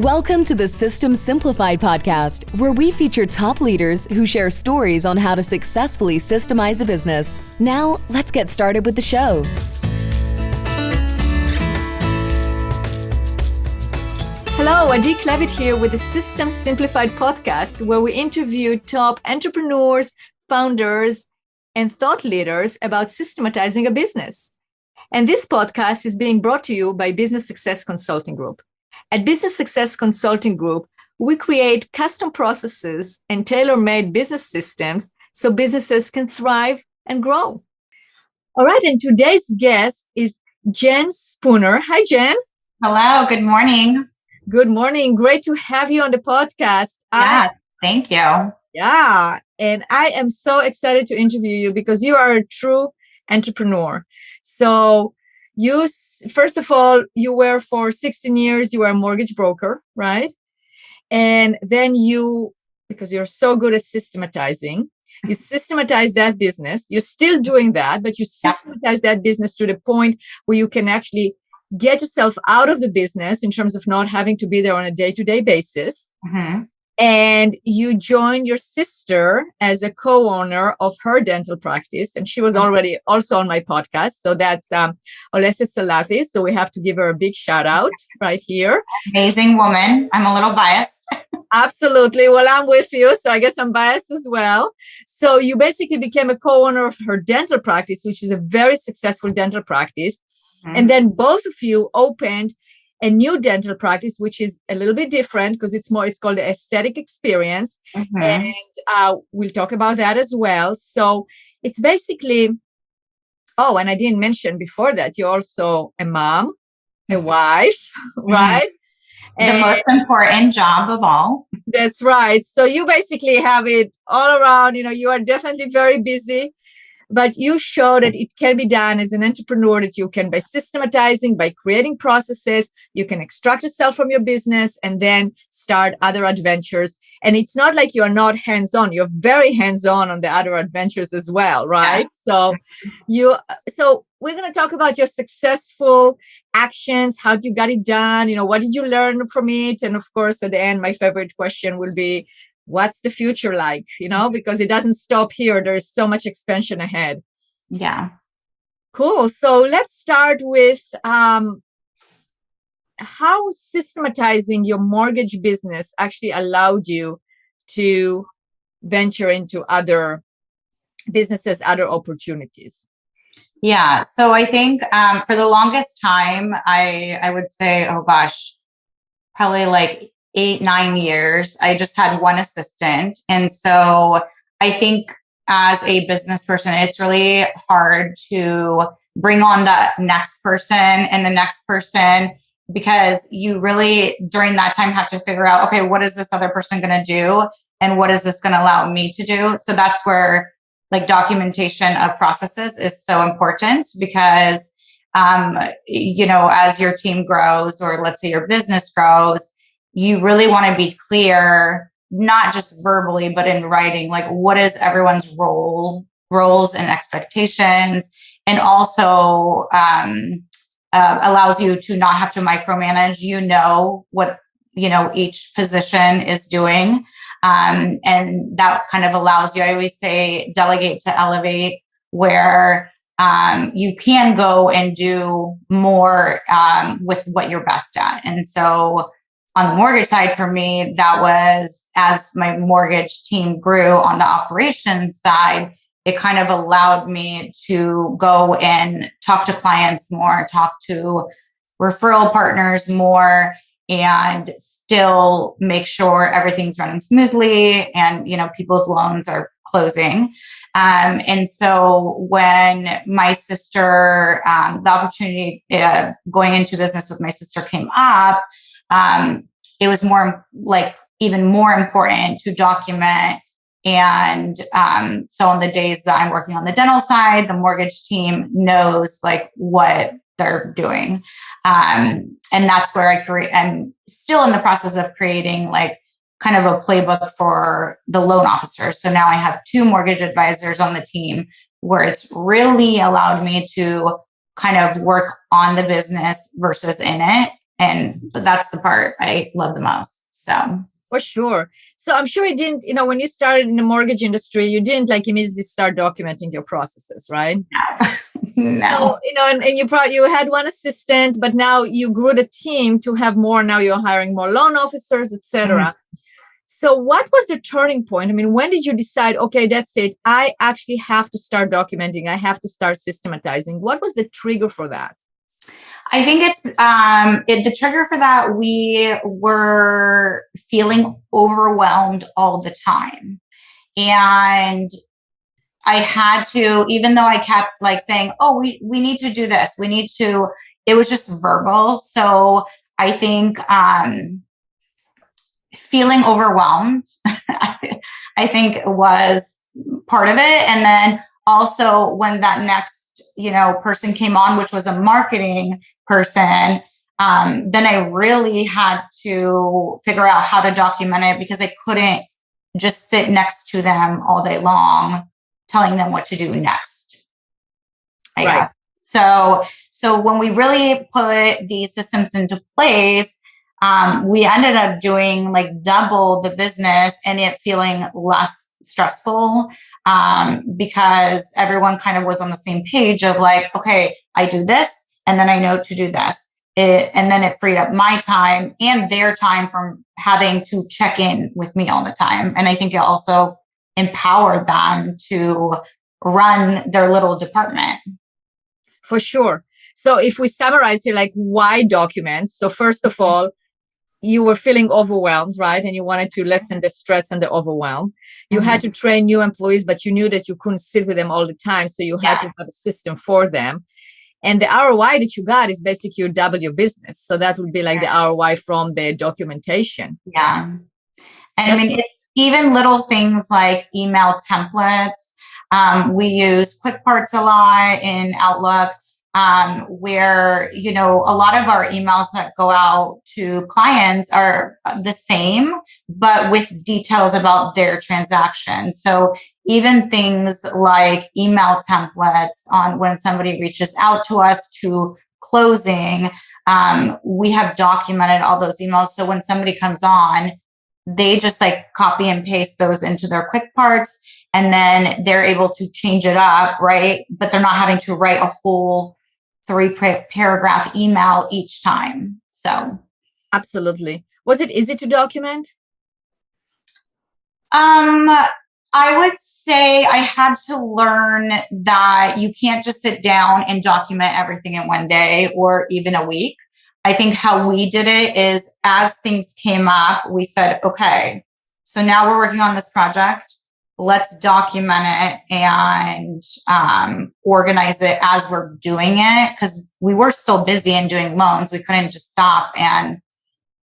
Welcome to the Simplified podcast, where we feature top leaders who share stories on how to successfully systemize a business. Now, let's get started with the show. Hello, Adi Klevit here with the Simplified podcast, where we interview top entrepreneurs, founders, and thought leaders about systematizing a business. And this podcast is being brought to you by Business Success Consulting Group. At Business Success Consulting Group, we create custom processes and tailor-made business systems so businesses can thrive and grow. All right, and today's guest is Jen Spooner. Hi, Jen. Hello, good morning. Good morning. Great to have you on the podcast. Thank you. Yeah, and I am so excited to interview you because you are a true entrepreneur. So first of all, you were for 16 years, you were a mortgage broker, right? And then because you're so good at systematizing, you systematize that business. You're still doing that, but you systematize that business to the point where you can actually get yourself out of the business in terms of not having to be there on a day-to-day basis. Mm-hmm. And you joined your sister as a co-owner of her dental practice. And she was already also on my podcast. So that's Olesya Salathe. So we have to give her a big shout out right here. Amazing woman. I'm a little biased. Absolutely. Well, I'm with you. So I guess I'm biased as well. So you basically became a co-owner of her dental practice, which is a very successful dental practice. Mm-hmm. And then both of you opened a new dental practice, which is a little bit different because it's called the aesthetic experience. Mm-hmm. And we'll talk about that as well. So it's basically, and I didn't mention before that, you're also a mom, a wife, mm-hmm. right? The most important job of all. That's right. So you basically have it all around, you are definitely very busy. But you show that it can be done as an entrepreneur, that you can, by systematizing, by creating processes, you can extract yourself from your business and then start other adventures. And it's not like you're not hands-on. You're very hands-on on the other adventures as well, right? Yeah. So we're going to talk about your successful actions. How you got it done? What did you learn from it? And of course, at the end, my favorite question will be, what's the future like, because it doesn't stop here. There's so much expansion ahead. Yeah. Cool. So let's start with how systematizing your mortgage business actually allowed you to venture into other businesses, other opportunities. Yeah. So I think for the longest time, I would say, probably like 8-9 years, I just had one assistant. And so I think as a business person, it's really hard to bring on the next person and the next person, because you really, during that time, have to figure out, okay, what is this other person going to do? And what is this going to allow me to do? So that's where documentation of processes is so important, because, as your team grows, or let's say your business grows, you really want to be clear, not just verbally, but in writing, what is everyone's roles and expectations, and also allows you to not have to micromanage, what, each position is doing. And that kind of allows you, I always say, delegate to elevate, where you can go and do more with what you're best at. And so on the mortgage side, for me, that was, as my mortgage team grew on the operations side, it kind of allowed me to go and talk to clients more, talk to referral partners more, and still make sure everything's running smoothly and, people's loans are closing. And so when my sister, the opportunity going into business with my sister came up, it was even more important to document. And so on the days that I'm working on the dental side, the mortgage team knows what they're doing. And that's where I'm still in the process of creating kind of a playbook for the loan officers. So now I have 2 mortgage advisors on the team, where it's really allowed me to kind of work on the business versus in it. And that's the part I love the most. So for sure. So I'm sure it didn't, when you started in the mortgage industry, you didn't like immediately start documenting your processes, right? No. So, and you had one assistant, but now you grew the team to have more. Now you're hiring more loan officers, etc. So what was the turning point? I mean, when did you decide, okay, that's it. I actually have to start documenting. I have to start systematizing. What was the trigger for that? I think it's the trigger for that. We were feeling overwhelmed all the time. And I had to, even though I kept like saying, oh, we need to do this. We need to, it was just verbal. So I think feeling overwhelmed, I think was part of it. And then also when that next, person came on, which was a marketing person, then I really had to figure out how to document it because I couldn't just sit next to them all day long telling them what to do next, I guess. So when we really put these systems into place, we ended up doing like double the business and it feeling less stressful because everyone kind of was on the same page of like, okay, I do this and then I know to do this. And then it freed up my time and their time from having to check in with me all the time. And I think it also empowered them to run their little department. For sure. So if we summarize here, like why documents? So first of all, you were feeling overwhelmed, right? And you wanted to lessen the stress and the overwhelm. You had to train new employees, but you knew that you couldn't sit with them all the time. So you had to have a system for them. And the ROI that you got is basically you double your business. So that would be like the ROI from the documentation. Yeah. And I mean, it's even little things like email templates. We use quick parts a lot in Outlook. Where, a lot of our emails that go out to clients are the same, but with details about their transaction. So even things like email templates on when somebody reaches out to us to closing, we have documented all those emails. So when somebody comes on, they just like copy and paste those into their quick parts and then they're able to change it up, right? But they're not having to write a whole 3-paragraph email each time. So absolutely. Was it easy to document? I would say I had to learn that you can't just sit down and document everything in one day or even a week. I think how we did it is as things came up, we said, okay, so now we're working on this project. Let's document it and organize it as we're doing it because we were still busy and doing loans. We couldn't just stop and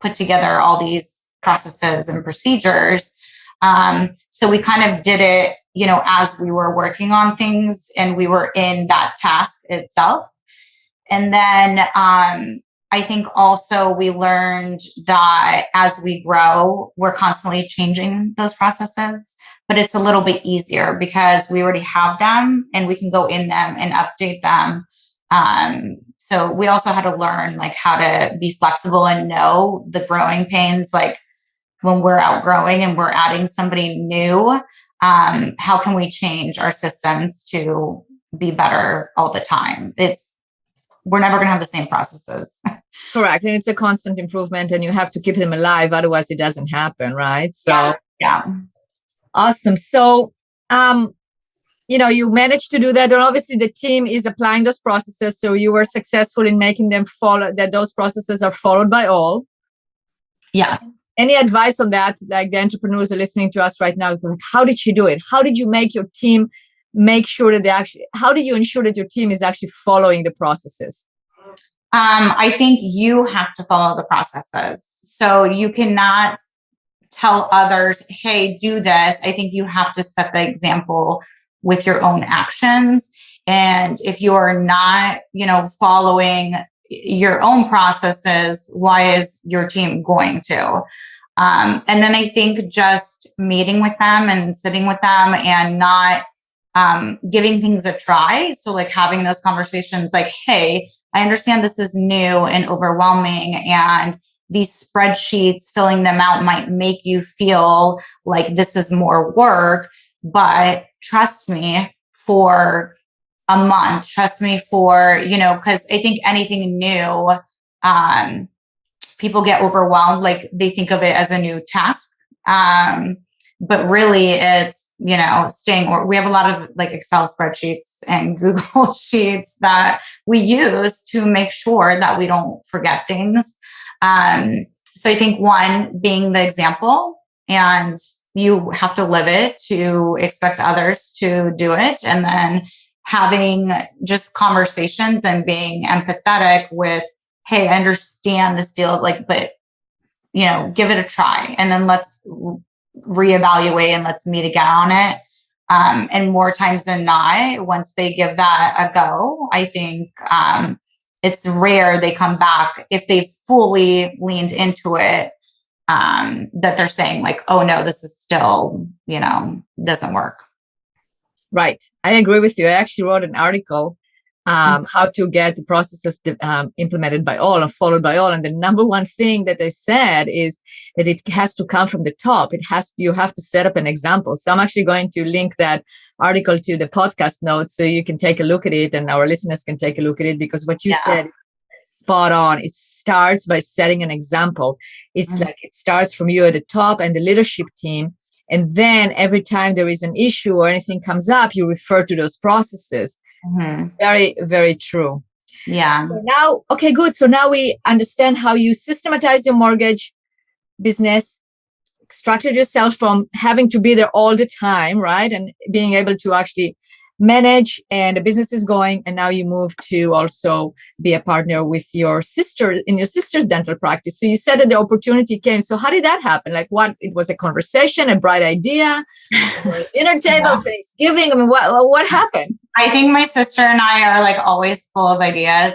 put together all these processes and procedures. So we kind of did it, as we were working on things and we were in that task itself. And then I think also we learned that as we grow, we're constantly changing those processes. But it's a little bit easier because we already have them and we can go in them and update them. So we also had to learn like how to be flexible and know the growing pains, like when we're outgrowing and we're adding somebody new, how can we change our systems to be better all the time? We're never going to have the same processes. Correct. And it's a constant improvement and you have to keep them alive. Otherwise it doesn't happen. Right. So yeah. Awesome. So, you managed to do that. And obviously the team is applying those processes. So you were successful in making them follow that those processes are followed by all. Yes. Any advice on that? Like the entrepreneurs are listening to us right now. Like, how did you do it? How did you make your team make sure that how did you ensure that your team is actually following the processes? I think you have to follow the processes. So you cannot tell others, hey, do this. I think you have to set the example with your own actions. And if you're not, following your own processes, why is your team going to? And then I think just meeting with them and sitting with them and not giving things a try. So like having those conversations like, hey, I understand this is new and overwhelming, and these spreadsheets, filling them out might make you feel like this is more work, but trust me for a month, trust me for, because I think anything new, people get overwhelmed, like they think of it as a new task. But really it's, staying, or we have a lot of like Excel spreadsheets and Google sheets that we use to make sure that we don't forget things. So I think one, being the example, and you have to live it to expect others to do it. And then having just conversations and being empathetic with, hey, I understand this field, like, but, give it a try, and then let's reevaluate and let's meet again on it. And more times than not, once they give that a go, I think it's rare they come back if they fully leaned into it, that they're saying like, oh no, this is still, doesn't work. Right. I agree with you. I actually wrote an article, how to get the processes implemented by all and followed by all. And the number one thing that I said is that it has to come from the top. You have to set up an example. So I'm actually going to link that article to the podcast notes so you can take a look at it and our listeners can take a look at it, because what you said, spot on. It starts by setting an example. It's like it starts from you at the top and the leadership team. And then every time there is an issue or anything comes up, you refer to those processes. Very, very true. Yeah. So now, okay, good. So now we understand how you systematize your mortgage business, extracted yourself from having to be there all the time, right? And being able to actually manage, and the business is going. And now you move to also be a partner with your sister in your sister's dental practice. So you said that the opportunity came. So how did that happen? Like what? It was a conversation, a bright idea, or a dinner table, Thanksgiving. I mean, what happened? I think my sister and I are like always full of ideas.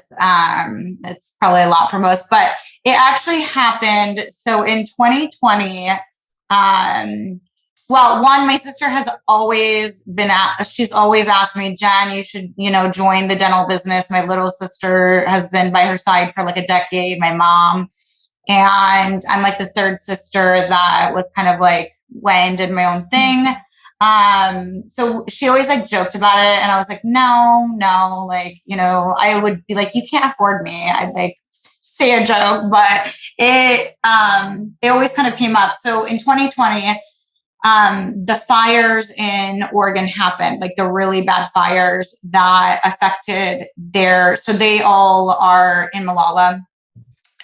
It's probably a lot for most, but it actually happened. So in 2020, well, one, my sister has always she's always asked me, Jen, you should, join the dental business. My little sister has been by her side for like a decade, my mom. And I'm like the third sister that was kind of like went and did my own thing. So she always like joked about it. And I was like, no, like, I would be like, you can't afford me. I'd like say a joke, but it always kind of came up. So in 2020, the fires in Oregon happened, like the really bad fires that affected so they all are in Malala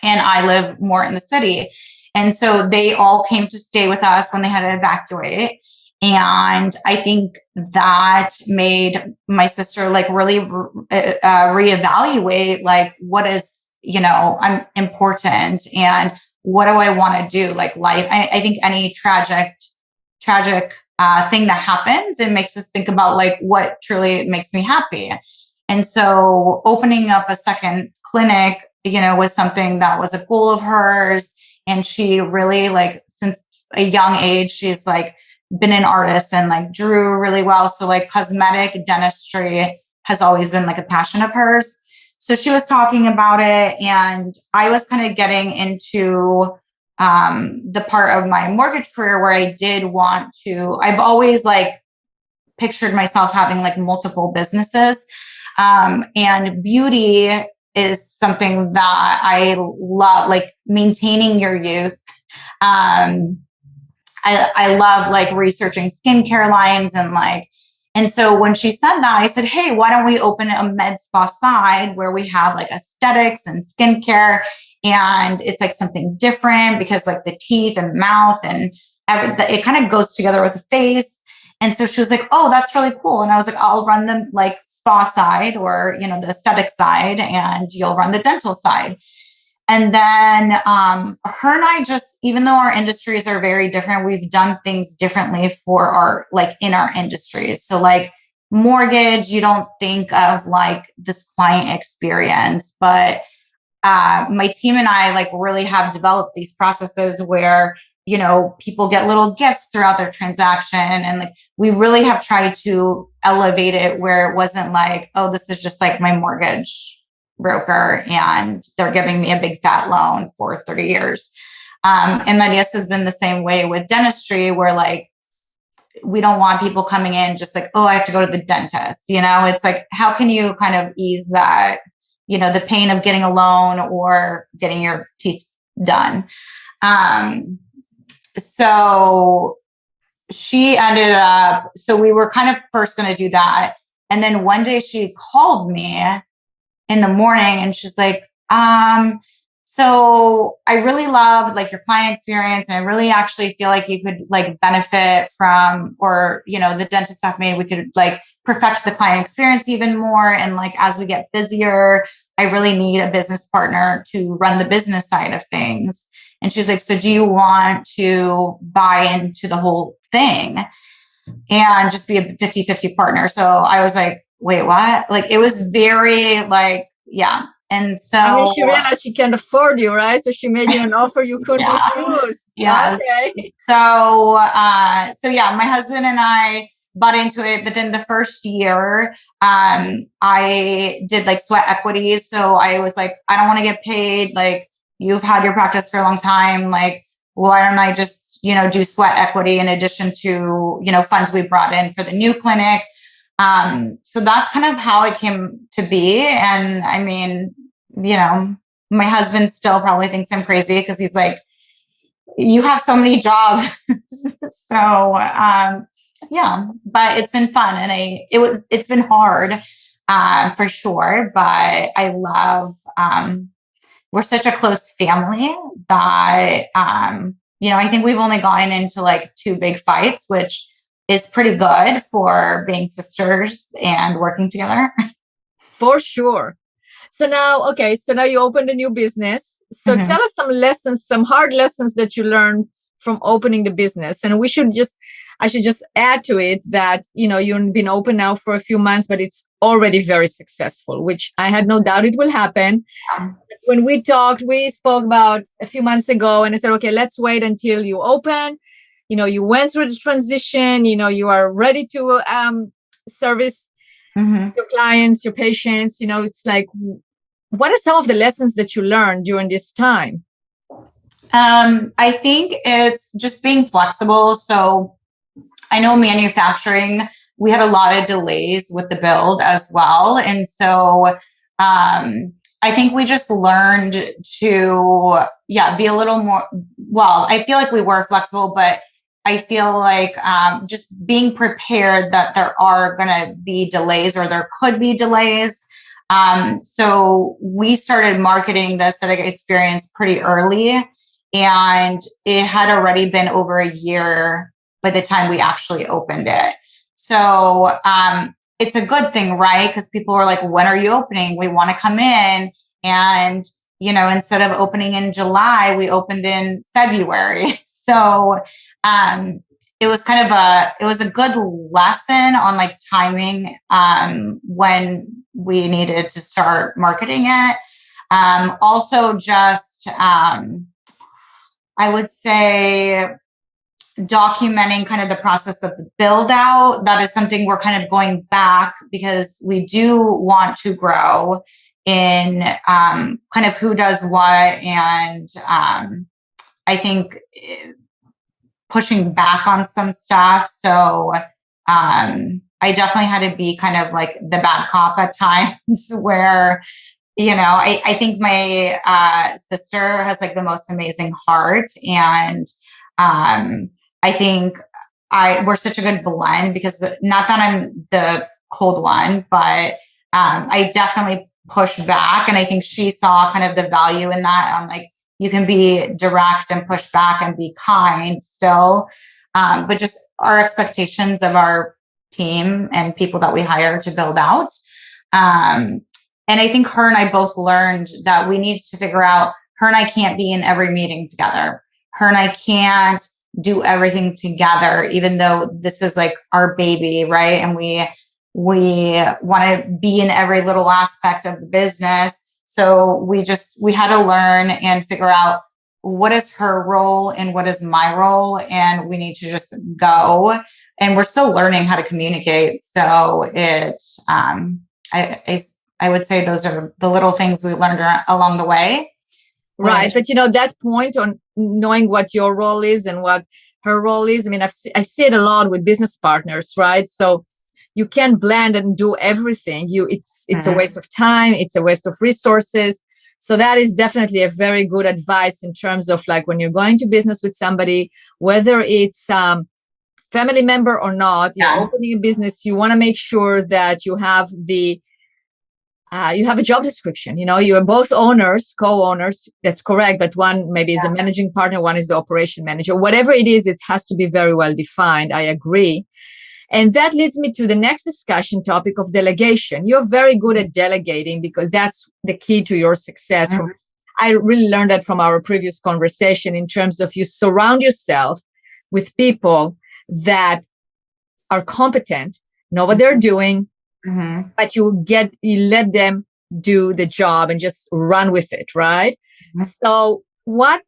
and I live more in the city. And so they all came to stay with us when they had to evacuate. And I think that made my sister like really reevaluate like what is, I'm important and what do I want to do? Like life. I think any tragic thing that happens, it makes us think about like what truly makes me happy. And so opening up a second clinic, was something that was a goal of hers. And she really like, since a young age, she's like been an artist and like drew really well. So like cosmetic dentistry has always been like a passion of hers. So she was talking about it, and I was kind of getting into the part of my mortgage career where I did want to, I've always like pictured myself having like multiple businesses. And beauty is something that I love, like maintaining your youth. I love like researching skincare lines and so when she said that, I said, hey, why don't we open a med spa side where we have like aesthetics and skincare, and it's like something different because like the teeth and mouth and it kind of goes together with the face. And so she was like, oh, that's really cool. And I was like, I'll run the like spa side or, the aesthetic side, and you'll run the dental side. And then her and I just, even though our industries are very different, we've done things differently in our industries. So like mortgage, you don't think of like this client experience, but my team and I like really have developed these processes where, people get little gifts throughout their transaction. And like, we really have tried to elevate it where it wasn't like, oh, this is just like my mortgage broker, and they're giving me a big fat loan for 30 years. And my guess has been the same way with dentistry, where like, we don't want people coming in just like, oh, I have to go to the dentist. It's like, how can you kind of ease that, the pain of getting a loan or getting your teeth done? So she ended up, so we were kind of first going to do that. And then one day she called me in the morning and she's like, so I really love like your client experience, and I really actually feel like you could like benefit from, or, the dentist stuff, maybe we could like perfect the client experience even more. And like, as we get busier, I really need a business partner to run the business side of things. And she's like, so do you want to buy into the whole thing and just be a 50-50 partner? So I was like, wait, what? Like, it was very like, yeah. And so I mean, she realized she can't afford you, right? So she made you an offer you couldn't refuse. Yes. Okay. So yeah, my husband and I bought into it. But then the first year, I did like sweat equities. So I was like, I don't want to get paid. Like, you've had your practice for a long time. Like, why don't I just, do sweat equity in addition to, funds we brought in for the new clinic. So that's kind of how it came to be. And I mean, my husband still probably thinks I'm crazy because he's like, you have so many jobs. So, yeah, but it's been fun, and it's been hard, for sure. But I love, we're such a close family that, I think we've only gotten into like 2 big fights, which is pretty good for being sisters and working together. For sure. So now you opened a new business. So tell us some lessons, some hard lessons that you learned from opening the business. And I should just add to it that, you've been open now for a few months, but it's already very successful, which I had no doubt it will happen. When we spoke about a few months ago, and I said, okay, let's wait until you open. You went through the transition, you are ready to service your clients, your patients. It's like, what are some of the lessons that you learned during this time? I think it's just being flexible. So I know manufacturing, we had a lot of delays with the build as well. And so I think we just learned to, be a little more, I feel like we were flexible, but I feel like just being prepared that there are going to be delays, or there could be delays. So we started marketing the aesthetic experience pretty early, and it had already been over a year by the time we actually opened it. So it's a good thing, right? Because people were like, when are you opening? We want to come in. And, instead of opening in July, we opened in February. So it was kind of a good lesson on like timing when we needed to start marketing it. Also just, I would say, documenting kind of the process of the build out. That is something we're kind of going back, because we do want to grow in kind of who does what. And I think pushing back on some stuff. So I definitely had to be kind of like the bad cop at times where, I think my sister has like the most amazing heart. And I think we're such a good blend, because not that I'm the cold one, but I definitely push back. And I think she saw kind of the value in that, on like, you can be direct and push back and be kind still. But just our expectations of our team and people that we hire to build out. And I think her and I both learned that we need to figure out, her and I can't be in every meeting together. Her and I can't do everything together, even though this is like our baby, right? And we want to be in every little aspect of the business. So we had to learn and figure out, what is her role and what is my role, and we need to just go. And we're still learning how to communicate. So I I would say those are the little things we learned along the way. Right. But, that point on knowing what your role is and what her role is, I mean, I see it a lot with business partners, right? So you can't blend and do everything. It's a waste of time. It's a waste of resources. So that is definitely a very good advice in terms of like when you're going to business with somebody, whether it's family member or not, you're opening a business, you want to make sure that you have a job description. You are both owners, co-owners. That's correct. But one maybe is a managing partner, one is the operation manager. Whatever it is, it has to be very well defined. I agree. And that leads me to the next discussion topic of delegation. You're very good at delegating because that's the key to your success. I really learned that from our previous conversation in terms of you surround yourself with people that are competent, know what they're doing, but you let them do the job and just run with it, right? So what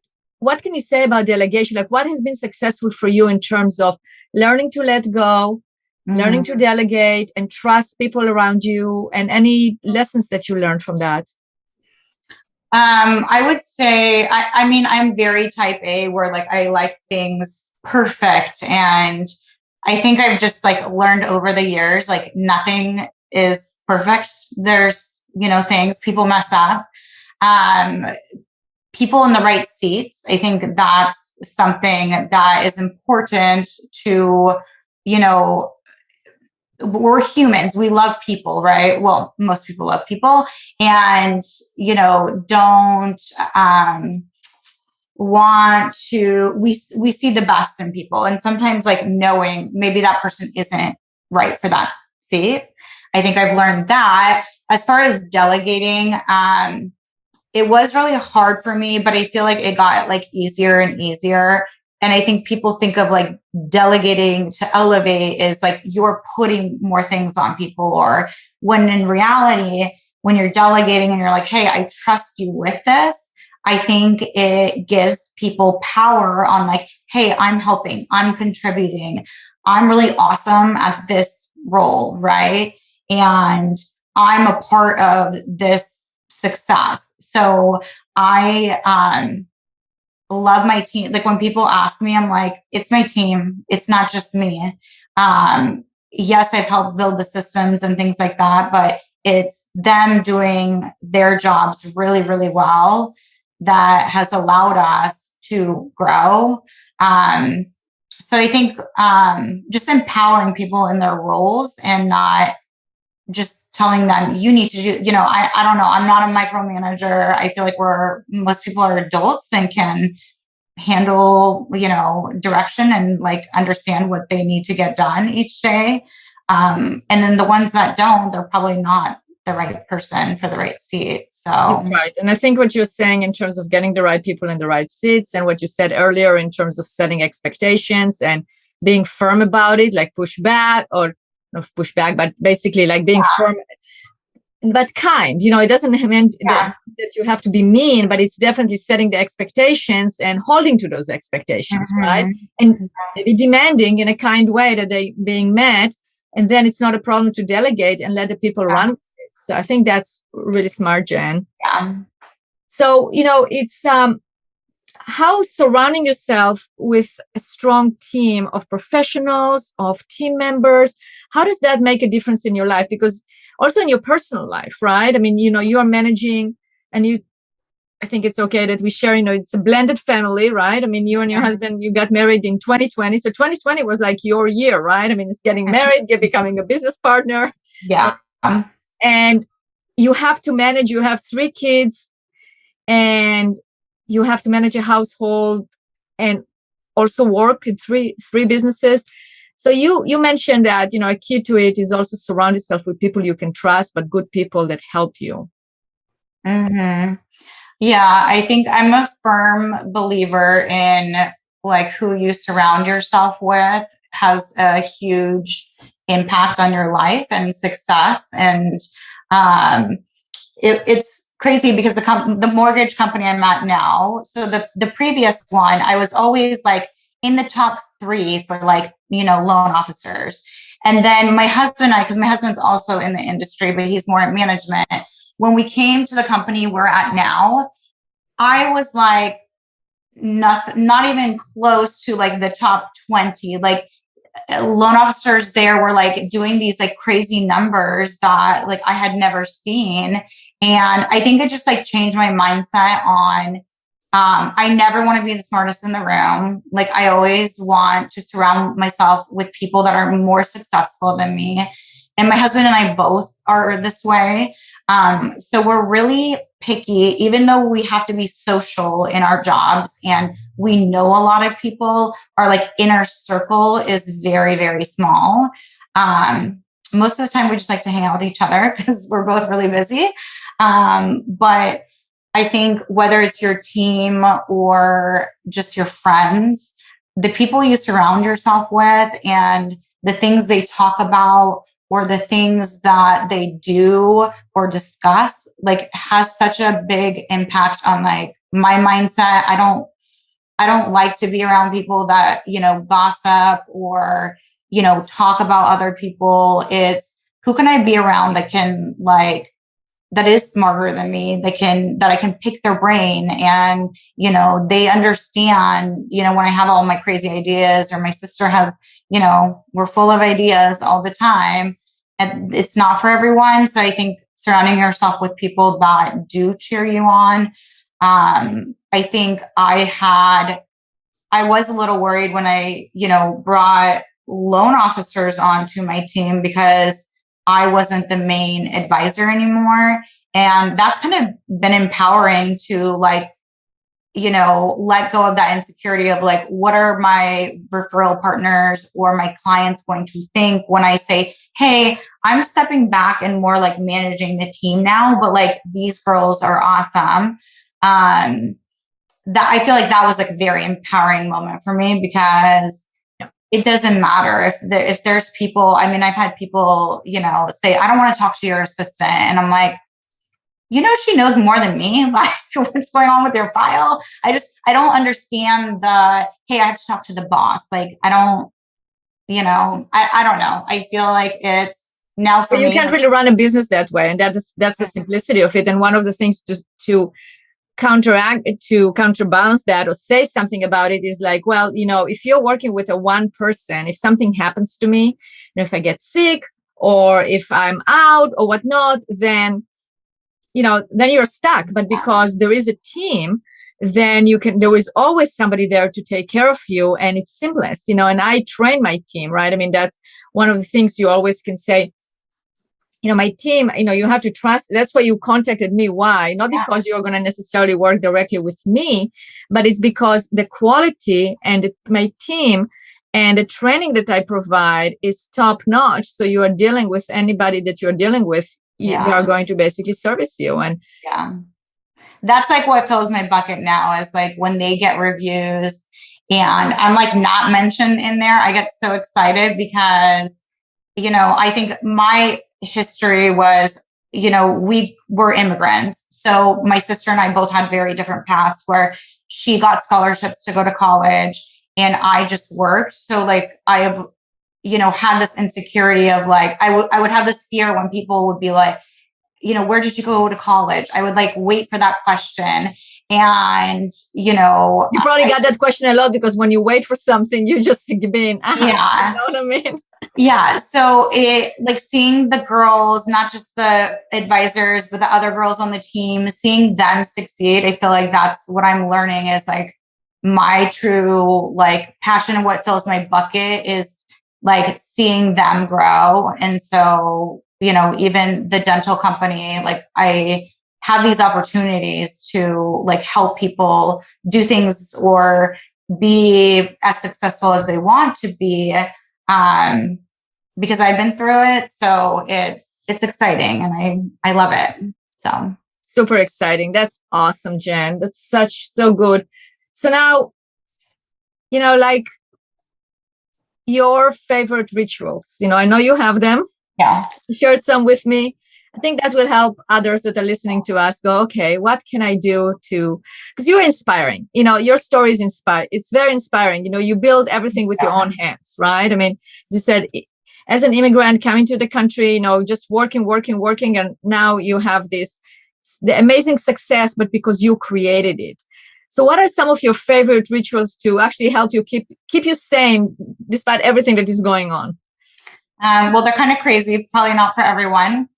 can you say about delegation? Like what has been successful for you in terms of learning to let go, learning to delegate and trust people around you, and any lessons that you learned from that? I would say, I mean, I'm very type A where like I like things perfect. And I think I've just like learned over the years, like nothing is perfect. There's, things people mess up. People in the right seats. I think that's something that is important to, we're humans. We love people, right? Well, most people love people and, don't, want to, we see the best in people. And sometimes like knowing maybe that person isn't right for that seat. I think I've learned that. As far as delegating, it was really hard for me, but I feel like it got like easier and easier. And I think people think of like delegating to elevate is like you're putting more things on people, or when in reality, when you're delegating and you're like, hey, I trust you with this, I think it gives people power on like, hey, I'm helping, I'm contributing, I'm really awesome at this role, right? And I'm a part of this success. So I love my team. Like when people ask me, I'm like, it's my team. It's not just me. Yes, I've helped build the systems and things like that, but it's them doing their jobs really, really well that has allowed us to grow. So I think just empowering people in their roles and not just telling them you need to do, I don't know. I'm not a micromanager. I feel like most people are adults and can handle, direction and like understand what they need to get done each day. And then the ones that don't, they're probably not the right person for the right seat. So that's right. And I think what you're saying in terms of getting the right people in the right seats, and what you said earlier in terms of setting expectations and being firm about it, like push back, or not push back, but basically like being firm but kind. It doesn't mean that you have to be mean, but it's definitely setting the expectations and holding to those expectations, right? And maybe demanding in a kind way that they being met, and then it's not a problem to delegate and let the people run with it. So I think that's really smart, Jen. So it's how surrounding yourself with a strong team of professionals, of team members, how does that make a difference in your life? Because also in your personal life, right? I mean, you are managing, and I think it's okay that we share, it's a blended family, right? I mean, you and your husband, you got married in 2020. So 2020 was like your year, right? I mean, it's getting married, becoming a business partner. Yeah. And you have to manage, you have 3 kids, and you have to manage a household and also work in three businesses. So you mentioned that, a key to it is also surround yourself with people you can trust, but good people that help you. Yeah, I think I'm a firm believer in like who you surround yourself with has a huge impact on your life and success. And it's crazy because the mortgage company I'm at now, so the previous one, I was always like in the top 3 for like, loan officers. And then my husband and I, because my husband's also in the industry, but he's more in management. When we came to the company we're at now, I was like, not even close to like the top 20. Like loan officers there were like doing these like crazy numbers that like I had never seen. And I think it just like changed my mindset on I never want to be the smartest in the room. Like I always want to surround myself with people that are more successful than me. And my husband and I both are this way. So we're really picky, even though we have to be social in our jobs and we know a lot of people, our like inner circle is very, very small. Most of the time we just like to hang out with each other because we're both really busy. But I think whether it's your team or just your friends, the people you surround yourself with and the things they talk about or the things that they do or discuss, like has such a big impact on like my mindset. I don't like to be around people that, gossip or, talk about other people. It's who can I be around that can like, that is smarter than me, that I can pick their brain and, they understand, when I have all my crazy ideas or my sister has, we're full of ideas all the time and it's not for everyone. So I think surrounding yourself with people that do cheer you on. I think I was a little worried when I, brought loan officers onto my team because I wasn't the main advisor anymore. And that's kind of been empowering to like, let go of that insecurity of like, what are my referral partners or my clients going to think when I say, hey, I'm stepping back and more like managing the team now, but like these girls are awesome. That I feel like that was like a very empowering moment for me because it doesn't matter if there's people. I mean, I've had people, say, I don't want to talk to your assistant. And I'm like, she knows more than me. Like what's going on with your file? I don't understand hey, I have to talk to the boss. Like, I don't know. I feel like it's now for me. You can't really run a business that way. And that's the simplicity of it. And one of the things to counterbalance that or say something about it is like, well, if you're working with a one person, if something happens to me, if I get sick or if I'm out or whatnot, then you're stuck. But because there is a team, then there is always somebody there to take care of you. And it's seamless, and I train my team, right? I mean, that's one of the things you always can say, my team, you have to trust. That's why you contacted me. Why? Not because you're going to necessarily work directly with me, but it's because the quality and my team and the training that I provide is top notch. So you are dealing with anybody that you're dealing with. They are going to basically service you. And that's like what fills my bucket now is like when they get reviews and I'm like not mentioned in there, I get so excited because, I think my history was, we were immigrants. So my sister and I both had very different paths where she got scholarships to go to college and I just worked. So like I have had this insecurity of like, I would have this fear when people would be like, where did you go to college? I would like wait for that question. And, you probably got that question a lot because when you wait for something, you're just being asked. Yeah. You know what I mean? Yeah. So it like seeing the girls, not just the advisors, but the other girls on the team, seeing them succeed. I feel like that's what I'm learning is like my true like passion and what fills my bucket is like seeing them grow. And so, even the dental company, like I have these opportunities to like help people do things or be as successful as they want to be. Because I've been through it. So it's exciting and I love it. So super exciting. That's awesome, Jen. That's so good. So now, like your favorite rituals, I know you have them. Yeah. You shared some with me. I think that will help others that are listening to us go, okay, what can I do because you're inspiring, your story is it's very inspiring. You build everything with your own hands, right? I mean, you said, as an immigrant coming to the country, just working, and now you have the amazing success, but because you created it. So what are some of your favorite rituals to actually help you keep you sane despite everything that is going on? Well, they're kind of crazy, probably not for everyone.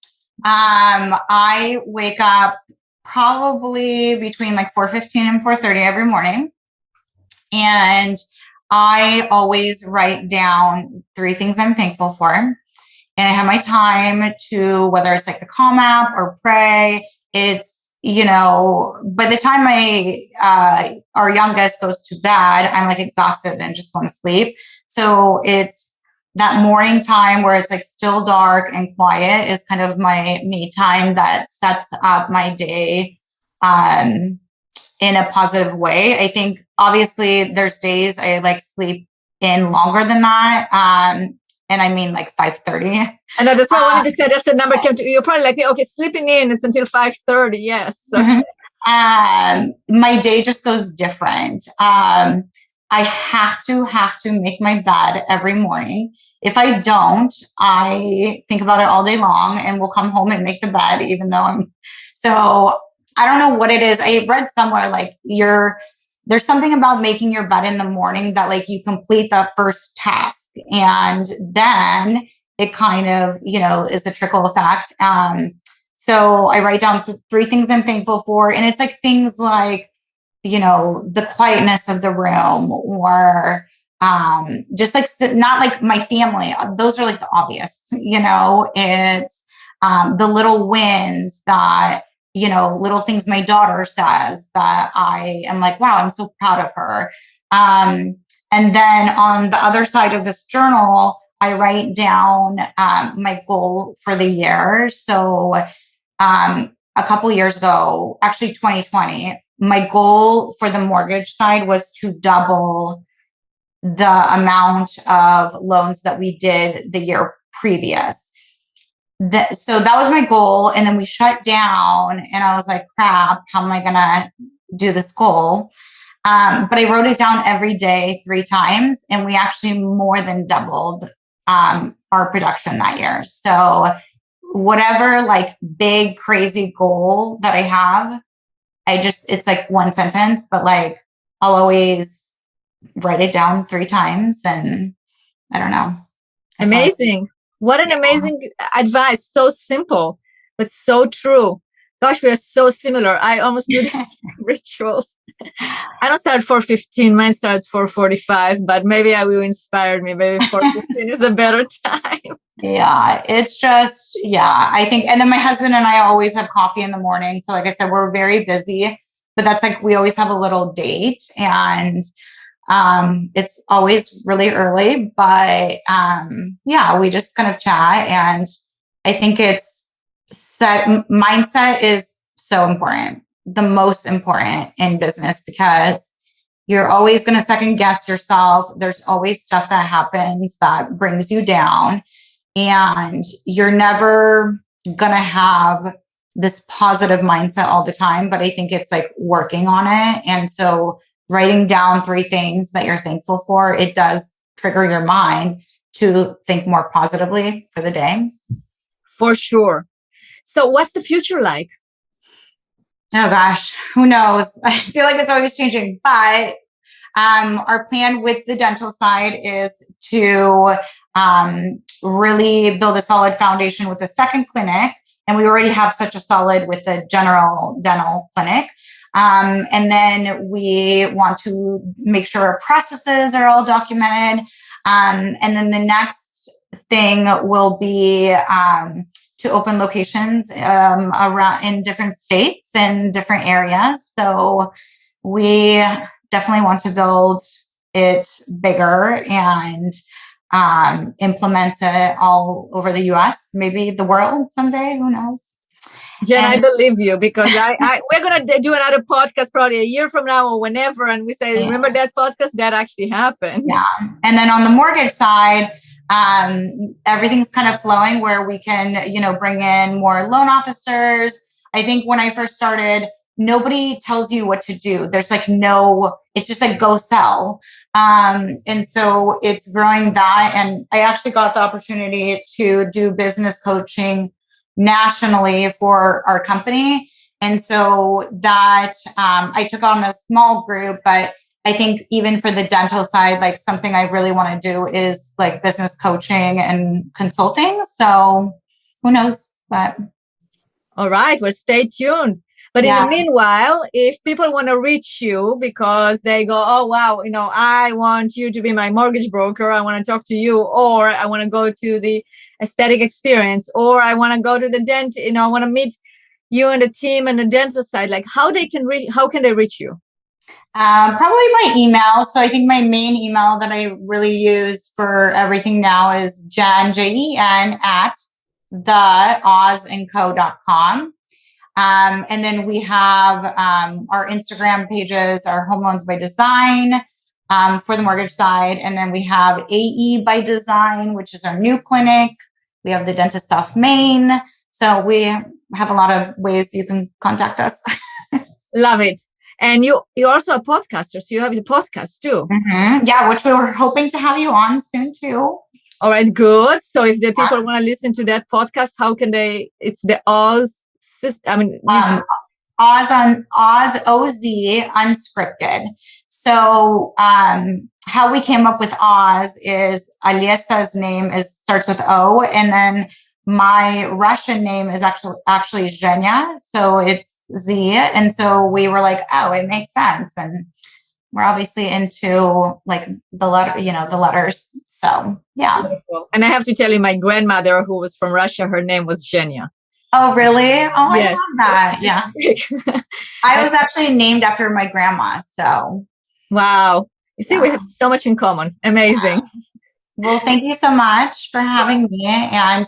I wake up probably between like 4:15 and 4:30 every morning. And I always write down 3 things I'm thankful for. And I have my time to, whether it's like the Calm app or pray. It's, by the time our youngest goes to bed, I'm like exhausted and just want to sleep. So it's that morning time where it's like still dark and quiet is kind of my me time that sets up my day in a positive way. I think obviously there's days I like sleep in longer than that. And I mean like 5:30. I know, that's what I wanted to say. That's the number. You're probably like, okay, sleeping in is until 5:30. Yes. Okay. My day just goes different. I have to make my bed every morning. If I don't, I think about it all day long and will come home and make the bed, even though so I don't know what it is. I read somewhere like there's something about making your bed in the morning that like you complete that first task and then it kind of, is a trickle effect. So I write down 3 things I'm thankful for. And it's like things like, the quietness of the room or just like not like my family. Those are like the obvious, it's the little wins that, little things my daughter says that I am like, wow, I'm so proud of her. And then on the other side of this journal, I write down my goal for the year. So a couple years ago, actually 2020, my goal for the mortgage side was to double the amount of loans that we did the year previous. So that was my goal. And then we shut down and I was like, crap, how am I going to do this goal? But I wrote it down every day 3 times and we actually more than doubled our production that year. So whatever like big, crazy goal that I have, it's like one sentence, but like I'll always write it down 3 times and I don't know. Amazing. What an amazing advice. So simple, but so true. Gosh, we are so similar. I almost do these rituals. I don't start 4:15. Mine starts 4:45, but maybe I will inspire me. Maybe 4:15 is a better time. Yeah, it's just, I think, and then my husband and I always have coffee in the morning. So like I said, we're very busy, but that's like, we always have a little date and it's always really early, but we just kind of chat. And I think mindset is so important, the most important in business, because you're always going to second guess yourself. There's always stuff that happens that brings you down and you're never going to have this positive mindset all the time. But I think it's like working on it. And so writing down 3 things that you're thankful for, it does trigger your mind to think more positively for the day. For sure. So what's the future like? Oh gosh, who knows? I feel like it's always changing, but our plan with the dental side is to really build a solid foundation with a second clinic. And we already have such a solid with the general dental clinic. And then we want to make sure our processes are all documented. And then the next thing will be to open locations around in different states and different areas. So we definitely want to build it bigger and implement it all over the US, maybe the world someday, who knows? Jen, I believe you, because we're going to do another podcast probably a year from now or whenever. And we say, remember that podcast? That actually happened. Yeah. And then on the mortgage side, everything's kind of flowing where we can, bring in more loan officers. I think when I first started, nobody tells you what to do. There's like it's just like go sell. And so it's growing that. And I actually got the opportunity to do business coaching nationally for our company. And so that I took on a small group, but I think even for the dental side, like something I really want to do is like business coaching and consulting. So who knows? But all right, well, stay tuned. But in the meanwhile, if people want to reach you because they go, oh, wow, I want you to be my mortgage broker. I want to talk to you, or I want to go to the aesthetic experience, or I want to go to the dent, I want to meet you and the team and the dental side. Like how can they reach you? Probably my email. So I think my main email that I really use for everything now is Jen, Jen at theozandco.com. And then we have our Instagram pages, our Home Loans by Design for the mortgage side. And then we have AE by Design, which is our new clinic. We have the Dentist Off Main. So we have a lot of ways you can contact us. Love it. And you're also a podcaster. So you have the podcast too. Mm-hmm. Yeah, which we were hoping to have you on soon too. All right, good. So if the people want to listen to that podcast, how can they? It's the Oz. OZ Unscripted. So how we came up with Oz is Olesya's name starts with O, and then my Russian name is actually Zhenya, so it's Z, and so we were like, oh, it makes sense, and we're obviously into like the letters. So yeah. Beautiful. And I have to tell you, my grandmother, who was from Russia, her name was Zhenya. Oh, really? Oh, yes. I love that. Yeah. I was actually named after my grandma. So. Wow. You see, we have so much in common. Amazing. Yeah. Well, thank you so much for having me. And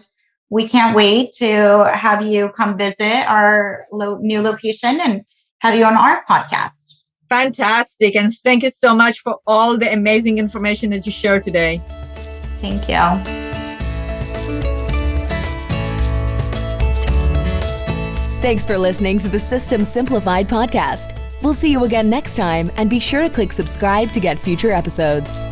we can't wait to have you come visit our new location and have you on our podcast. Fantastic. And thank you so much for all the amazing information that you shared today. Thank you. Thanks for listening to the System Simplified podcast. We'll see you again next time, and be sure to click subscribe to get future episodes.